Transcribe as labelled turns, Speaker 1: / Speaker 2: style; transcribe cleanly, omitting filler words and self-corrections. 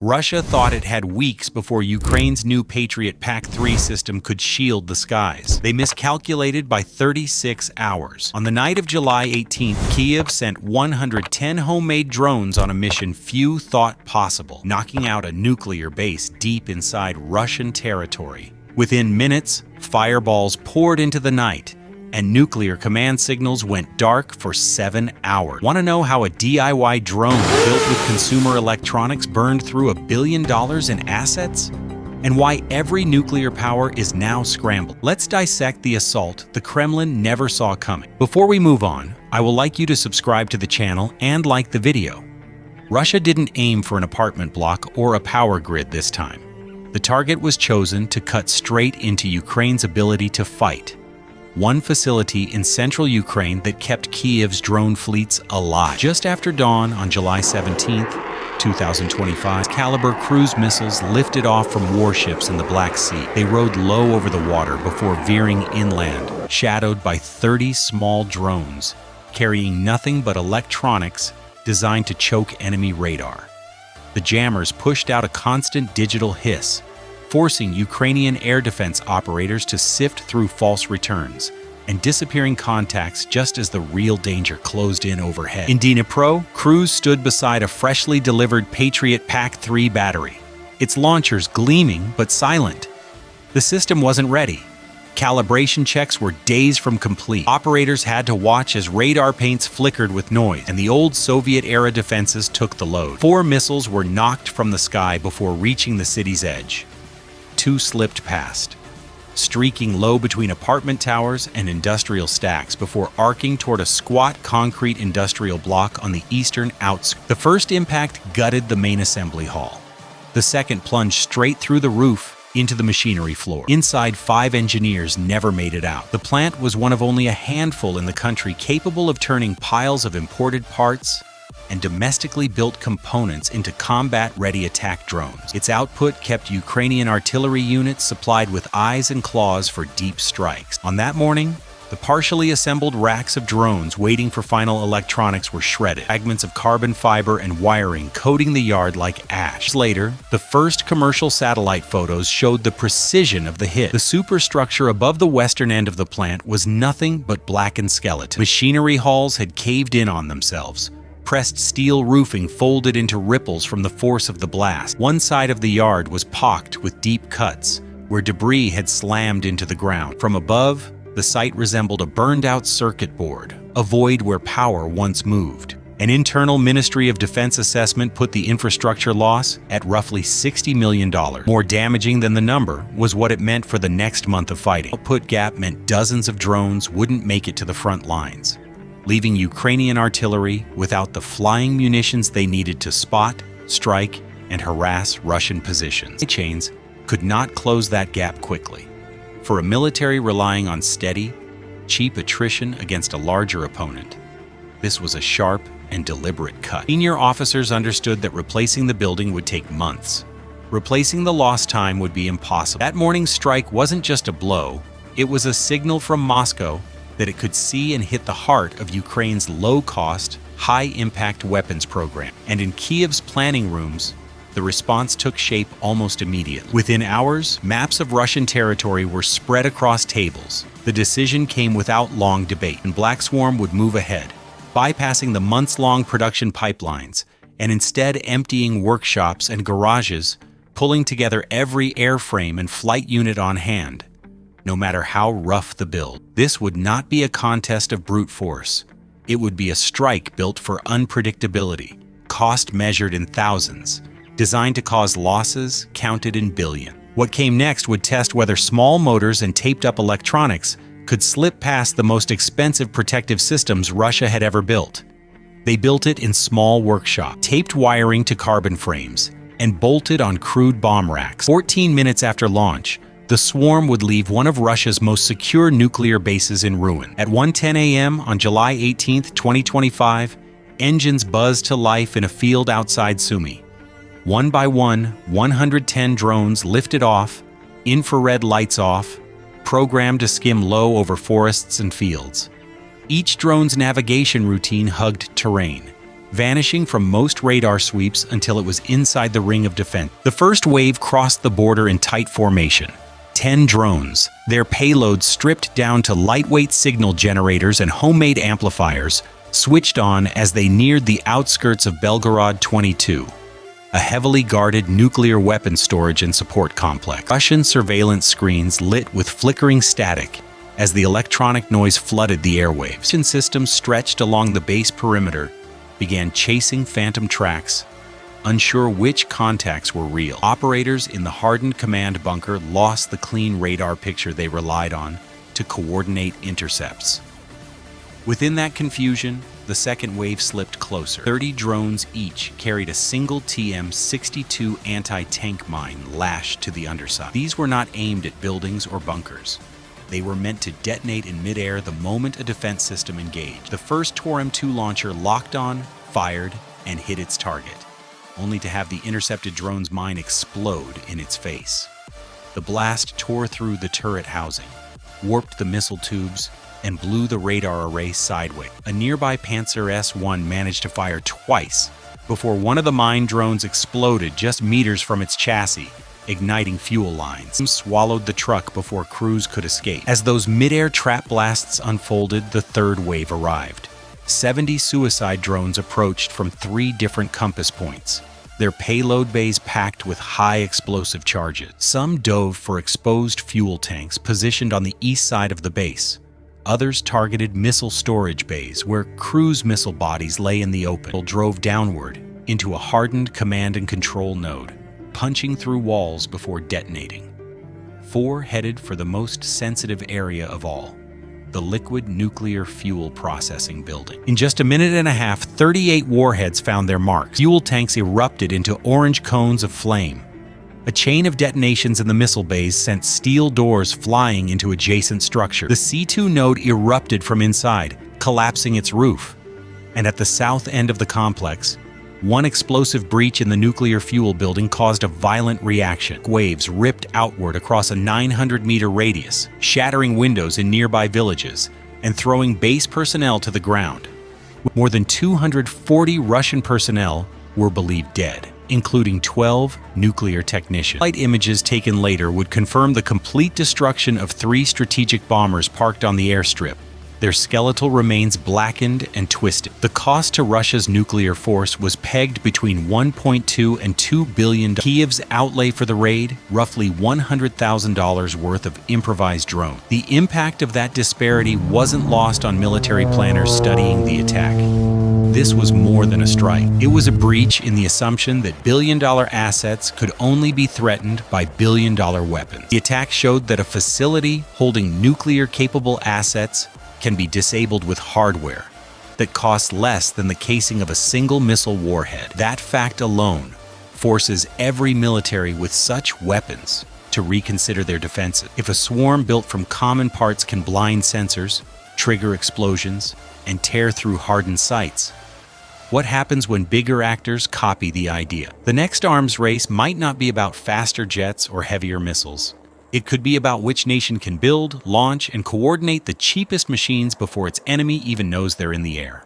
Speaker 1: Russia thought it had weeks before Ukraine's new Patriot PAC-3 system could shield the skies. They miscalculated by 36 hours. On the night of July 18th, Kyiv sent 110 homemade drones on a mission few thought possible, knocking out a nuclear base deep inside Russian territory. Within minutes, fireballs poured into the night, and nuclear command signals went dark for 7 hours. Want to know how a DIY drone built with consumer electronics burned through $1 billion in assets? And why every nuclear power is now scrambled? Let's dissect the assault the Kremlin never saw coming. Before we move on, I would like you to subscribe to the channel and like the video. Russia didn't aim for an apartment block or a power grid this time. The target was chosen to cut straight into Ukraine's ability to fight. One facility in central Ukraine that kept Kyiv's drone fleets alive. Just after dawn on July 17, 2025, caliber cruise missiles lifted off from warships in the Black Sea. They rode low over the water before veering inland, shadowed by 30 small drones, carrying nothing but electronics designed to choke enemy radar. The jammers pushed out a constant digital hiss, forcing Ukrainian air defense operators to sift through false returns and disappearing contacts just as the real danger closed in overhead. In Dnipro, crews stood beside a freshly delivered Patriot PAC-3 battery, its launchers gleaming but silent. The system wasn't ready. Calibration checks were days from complete. Operators had to watch as radar paints flickered with noise, and the old Soviet-era defenses took the load. 4 missiles were knocked from the sky before reaching the city's edge. 2 slipped past, streaking low between apartment towers and industrial stacks before arcing toward a squat concrete industrial block on the eastern outskirts. The first impact gutted the main assembly hall. The second plunged straight through the roof into the machinery floor. Inside, 5 engineers never made it out. The plant was one of only a handful in the country capable of turning piles of imported parts and domestically built components into combat-ready attack drones. Its output kept Ukrainian artillery units supplied with eyes and claws for deep strikes. On that morning, the partially assembled racks of drones waiting for final electronics were shredded, fragments of carbon fiber and wiring coating the yard like ash. Later, the first commercial satellite photos showed the precision of the hit. The superstructure above the western end of the plant was nothing but blackened skeleton. Machinery halls had caved in on themselves. Pressed steel roofing folded into ripples from the force of the blast. One side of the yard was pocked with deep cuts, where debris had slammed into the ground. From above, the site resembled a burned-out circuit board, a void where power once moved. An internal Ministry of Defense assessment put the infrastructure loss at roughly $60 million. More damaging than the number was what it meant for the next month of fighting. Output gap meant dozens of drones wouldn't make it to the front lines, leaving Ukrainian artillery without the flying munitions they needed to spot, strike, and harass Russian positions. Chains could not close that gap quickly. For a military relying on steady, cheap attrition against a larger opponent, this was a sharp and deliberate cut. Senior officers understood that replacing the building would take months. Replacing the lost time would be impossible. That morning's strike wasn't just a blow, it was a signal from Moscow that it could see and hit the heart of Ukraine's low-cost, high-impact weapons program. And in Kyiv's planning rooms, the response took shape almost immediately. Within hours, maps of Russian territory were spread across tables. The decision came without long debate, and Black Swarm would move ahead, bypassing the months-long production pipelines, and instead emptying workshops and garages, pulling together every airframe and flight unit on hand, no matter how rough the build. This would not be a contest of brute force. It would be a strike built for unpredictability, cost measured in thousands, designed to cause losses counted in billions. What came next would test whether small motors and taped-up electronics could slip past the most expensive protective systems Russia had ever built. They built it in small workshops, taped wiring to carbon frames, and bolted on crude bomb racks. 14 minutes after launch, the swarm would leave one of Russia's most secure nuclear bases in ruin. At 1:10 a.m. on July 18, 2025, engines buzzed to life in a field outside Sumy. One by one, 110 drones lifted off, infrared lights off, programmed to skim low over forests and fields. Each drone's navigation routine hugged terrain, vanishing from most radar sweeps until it was inside the ring of defense. The first wave crossed the border in tight formation. 10 drones, their payloads stripped down to lightweight signal generators and homemade amplifiers, switched on as they neared the outskirts of Belgorod 22, a heavily guarded nuclear weapons storage and support complex. Russian surveillance screens lit with flickering static as the electronic noise flooded the airwaves. Russian systems stretched along the base perimeter began chasing phantom tracks, unsure which contacts were real. Operators in the hardened command bunker lost the clean radar picture they relied on to coordinate intercepts. Within that confusion, the second wave slipped closer. 30 drones each carried a single TM-62 anti-tank mine lashed to the underside. These were not aimed at buildings or bunkers. They were meant to detonate in midair the moment a defense system engaged. The first Tor M2 launcher locked on, fired, and hit its target, only to have the intercepted drone's mine explode in its face. The blast tore through the turret housing, warped the missile tubes, and blew the radar array sideways. A nearby Panzer S-1 managed to fire twice before one of the mine drones exploded just meters from its chassis, igniting fuel lines. Swallowed the truck before crews could escape. As those mid-air trap blasts unfolded, the third wave arrived. 70 suicide drones approached from 3 different compass points, their payload bays packed with high explosive charges. Some dove for exposed fuel tanks positioned on the east side of the base. Others targeted missile storage bays where cruise missile bodies lay in the open. Drove downward into a hardened command and control node, punching through walls before detonating. 4 headed for the most sensitive area of all, the liquid nuclear fuel processing building. In just a minute and a half, 38 warheads found their marks. Fuel tanks erupted into orange cones of flame. A chain of detonations in the missile bays sent steel doors flying into adjacent structures. The C2 node erupted from inside, collapsing its roof. And at the south end of the complex, one explosive breach in the nuclear fuel building caused a violent reaction. Waves ripped outward across a 900-meter radius, shattering windows in nearby villages and throwing base personnel to the ground. More than 240 Russian personnel were believed dead, including 12 nuclear technicians. Flight images taken later would confirm the complete destruction of 3 strategic bombers parked on the airstrip, their skeletal remains blackened and twisted. The cost to Russia's nuclear force was pegged between $1.2 and $2 billion. Kiev's outlay for the raid, roughly $100,000 worth of improvised drones. The impact of that disparity wasn't lost on military planners studying the attack. This was more than a strike. It was a breach in the assumption that billion-dollar assets could only be threatened by billion-dollar weapons. The attack showed that a facility holding nuclear-capable assets can be disabled with hardware that costs less than the casing of a single missile warhead. That fact alone forces every military with such weapons to reconsider their defenses. If a swarm built from common parts can blind sensors, trigger explosions, and tear through hardened sites, what happens when bigger actors copy the idea? The next arms race might not be about faster jets or heavier missiles. It could be about which nation can build, launch, and coordinate the cheapest machines before its enemy even knows they're in the air.